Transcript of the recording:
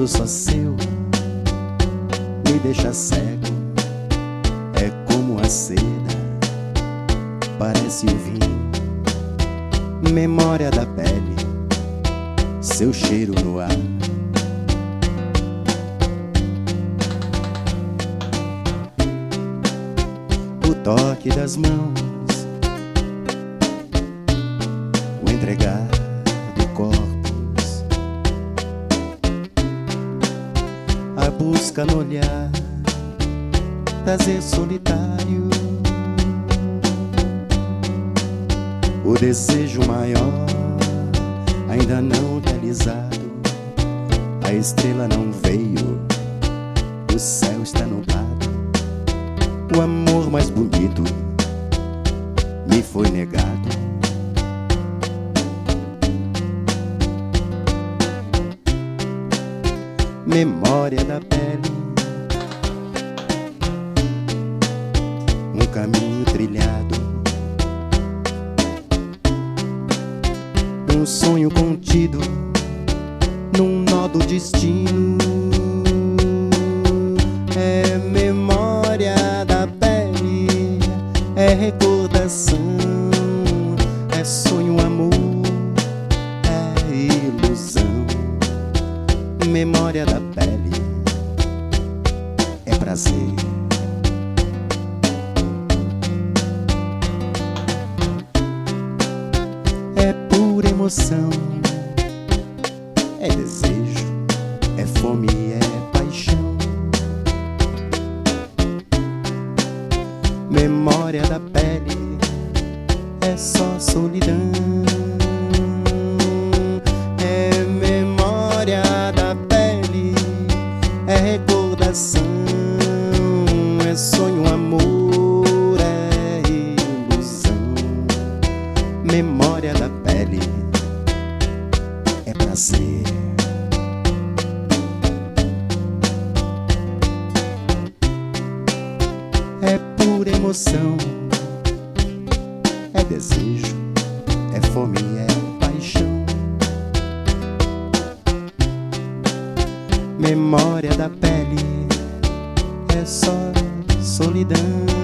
mundo só seu me deixa cego. É como a seda, parece o vinho, memória da pele, seu cheiro no ar. O toque das mãos, o entregar de corpos, a busca no olhar, prazer solitário, o desejo maior ainda não realizado. A estrela não veio, o céu está nublado. O amor mais bonito me foi negado. Memória da pele, um caminho trilhado, um sonho contido num nó do destino. É memória da pele, é recordação, é sonho, amor, é ilusão. Memória da pele é prazer. É pura emoção, é desejo, é fome, é paixão. Memória da pele é só solidão. É memória da pele, é recordação, é sonho, amor, é ilusão. Memória da pele é prazer. É pura emoção, é desejo, é fome, é paixão. Memória da pele é só solidão.